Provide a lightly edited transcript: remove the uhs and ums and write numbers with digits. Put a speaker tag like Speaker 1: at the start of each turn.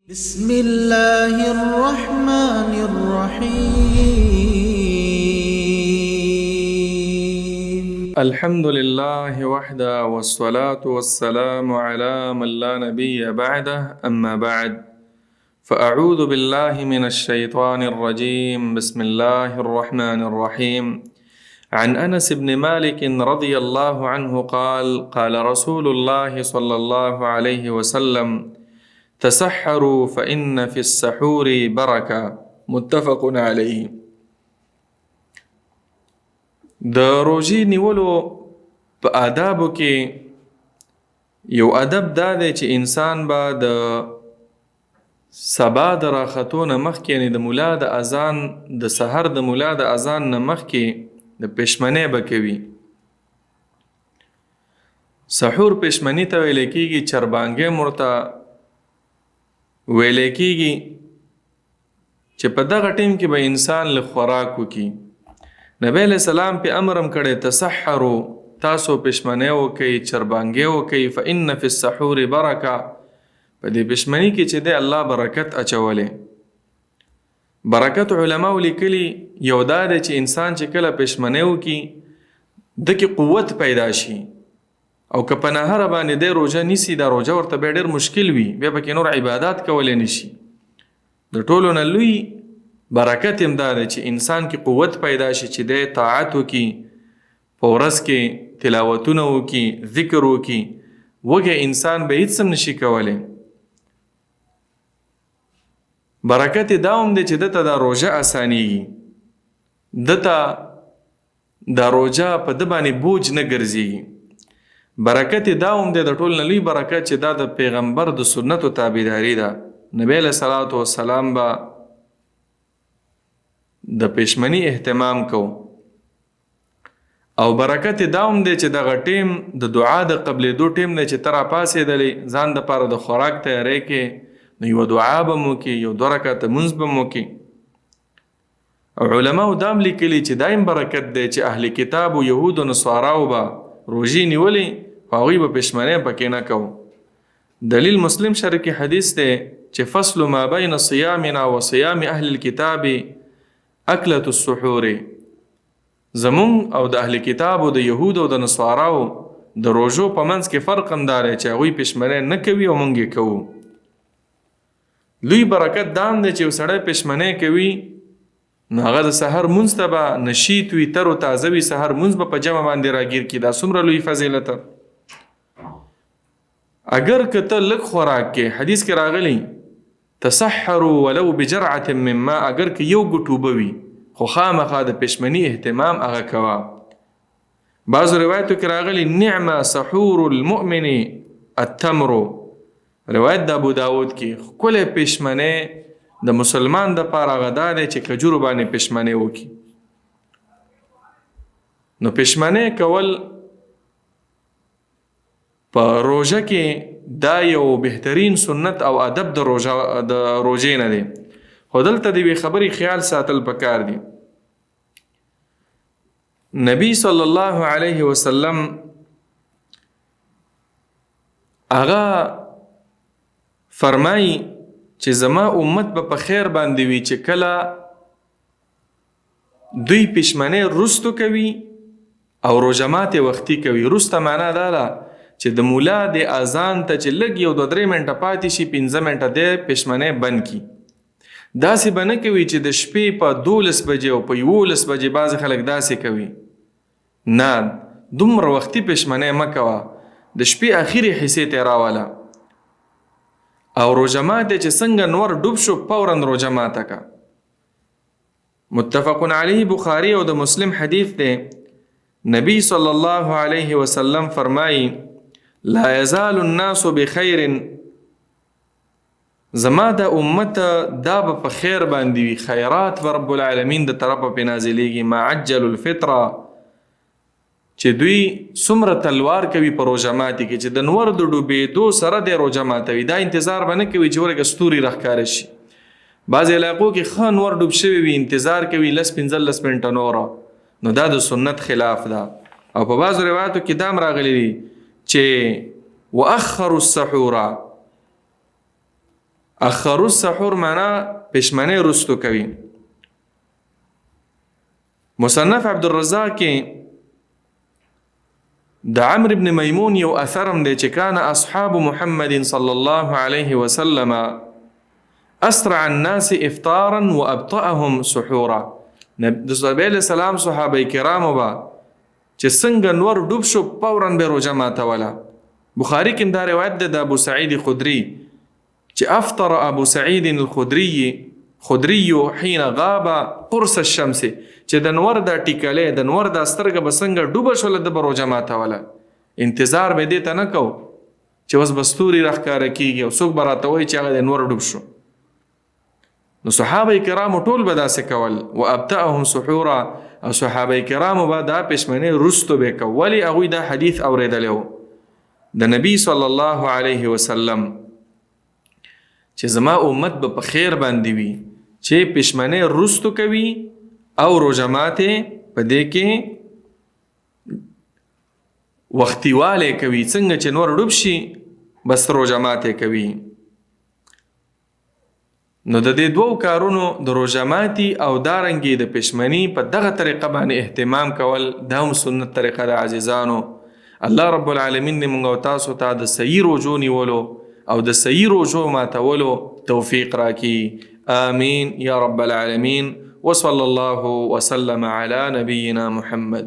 Speaker 1: بسم الله الرحمن الرحيم
Speaker 2: الحمد لله وحده والصلاة والسلام على من لا نبي بعده أما بعد فأعوذ بالله من الشيطان الرجيم بسم الله الرحمن الرحيم عن أنس بن مالك رضي الله عنه قال قال رسول الله صلى الله عليه وسلم تسحروا فإن في السحور بركة متفق عليه. د روژې نیولو په آدابو کې یو ادب دا دی چې انسان به د سبا د راختو نه مخکې یعنې د ملا د اذان د سحر د ملا د اذان نه مخکې د پشمنۍ به کوي. سحور پشمني ته ویل کېږي، چربانګۍ مرته ویل کېږي چې په دغه ټیم کې به انسان له خوراک وکړي. نبی علیہ السلام په امرم کړي تسحروا، تاسو پشمنۍ وکئ، چربانګۍ وکئ، فإن فی السحور برکه، په دې پشمنۍ کې چې دی الله برکت اچولی. برکت علماء لیکلي یو دا دی چې انسان چې کله پشمنۍ وکړي دکې قوت پیدا شي، او که په نهره باندې دی روژه نیسي دا روژه ورته بیا ډېر مشکل وي، بیا پکې نور عبادات کولی نشي. د ټولو نه لوی برکت هم دا دی چې انسان کې قوت پیدا شي چې دی طاعت وکړي، په ورځ کې تلاوتونه وکړي، ذکر وکړي. وږی انسان به هیڅ هم نشي کولی. برکت دا هم دی چې دته دا روژه اسانیږي، دته دا روژه په ده باندې بوج نه ګرځېږي. برکت دا هم دی د ټول نه لوی برکت چې دا د پیغمبر د سنتو تابعداري ده. نبی علیه الصلاة والسلام به د پشمنی اهتمام کو، او برکت دا هم دی چې دغه ټیم د دعا د قبلېدو ټیم دی چې ته راپاڅېدلې ځان دپاره د خوراک تیاری کې، نو یوه دعا به مو وکړي، یو 2 رکعته لمونځ به مو وکړي. او علماو دا هم لیکلي چې دا هم برکت دی چې اهل کتاب و یهود و نصاراو به روژې نیولې خو هغوی به پشمنۍ پکې نه کوو. دلیل مسلم شریف کې حدیث دی چې فصل ما بین صیامنا و صیام اهل الکتاب اکلت السحور، زمون او د اهل کتاب او د یهود او د نصاراو د روژو په منځ کې فرق هم دا دی چې هغوی پشمنۍ نه کوي او موږ یې کوو. لوی برکت دا هم دی چې یو سړی پشمنۍ کوي نو هغه د سحر مونځ ته به نشیط وي، تر و تازه وي، سحر مونځ به په جمع باندې راګیر کړي. دا څومره لوی فضیلت. اگر که ته لږ خوراک کې، حدیث کې راغلی تسحروا ولو بجرعة من ماء، اگر که یو ګوټ اوبه وي خو خامخا د پشمني اهتمام هغه کوه. بعضو روایتو کې راغلی نعم سحور المؤمن التمر، روایت د ابو داود کې ښکلی پشمنۍ د مسلمان د پاره غدا دی چې کجورو باندې پشمنۍ وکړي. نو پشمنۍ کول په روژه کې دا یو بهترین سنت او ادب د روژې نه دی. خو دلته د یوې خبرې خیال ساتل پکار دی. نبی صلی الله علیه وسلم هغه فرمایي چې زما امت به په خیر باندې وي چې کله دوی پشمنۍ رستو کوي او روژه ماتې وختي کوي. رسته معنا دا ده چې د مولا د اذان ته چې لږ یو 2-3 منټه پاتې شي 15 منټه د پشمنۍ بند کړي. داسې به نه کوي چې د شپې په 12 بجې او په 11 بجې بعضې خلک داسې کوي. نه، دومره وختي پشمنۍ مه کوه، د شپې اخرې حصې ته یې راوله. او روژه ماته چې څنګه نور ډوب شو فوراً روژه ماته که. متفق علیه بخاری او د مسلم حدیث دی. نبی صلی الله علیه وسلم فرمایی لا یزال الناس بخیر، زما د امت دا به په خیر باندې وي، خیرات به رب العالمین د طرفه پې نازلیږي. ما عجل الفطره، چې دوی څومره تلوار کوي په روژه ماتي کې چې د نور د ډوبېدو سره د روژه ماتوي. دا انتظار به نه کوي چې ورګه ستوري راښکاره شي. بعضې علاقو کې ښه نور ډوب شوي وي، انتظار کوي 10-15 منټه نوره. نو دا د سنت خلاف ده. او په بعضو روایاتو کې دا هم راغلی دی چې واخروا السحور، اخر السحور معنا پشمنه رستو کوي. مصنف عبدالرزاق کې د عمرو بن میمون یو اثرم دی چې کان اصحاب محمد صلی الله علیه وسلم اسرع الناس افطارا وابطأهم سحورا. د صحابه علیه السلام صحابه کرامو با چې څنګه نور ډوب شو فورا به روزه ماتوله. بخاری کې دا روایت ده د ابو سعید خدری چې افطر ابو سعید الخدری حين غاب قرص الشمس چې د نور د ټیکلې د نور د سترګه بسنګ ډوب شول د روزه ماتوله. انتظار به دې ته نه کو چې وس بستوري راخکاره کیږي او څوک براته وای چې هغه د نور ډوب شو. نو صحابه کرام ټول به داسې کول. و ابتأهم سحورا او صحابه کرام به دا پښمنه رستو به کولی. هغوی دا حدیث اوریدلی و د نبی صلی الله علیه وسلم چې زما امت به په خیر باندې وي چې پښمنه رستو کوي او روزه ماته په دې کې وختیواله کوي. څنګه چې نور ډوب شي بس روزه ماته کوي. نو د دې دوو کارونو د روزه ماتي او دارنګي د پښمنی په دغه طریقه باندې اهتمام کول دا هم سنت طریقه د عزیزانو. الله رب العالمین دې موږ او تاسو ته د صحیح روزو نیولو او د صحیح روزو ماتولو توفیق راکړي. آمین یا رب العالمین. وصلی الله وسلم علی نبینا محمد.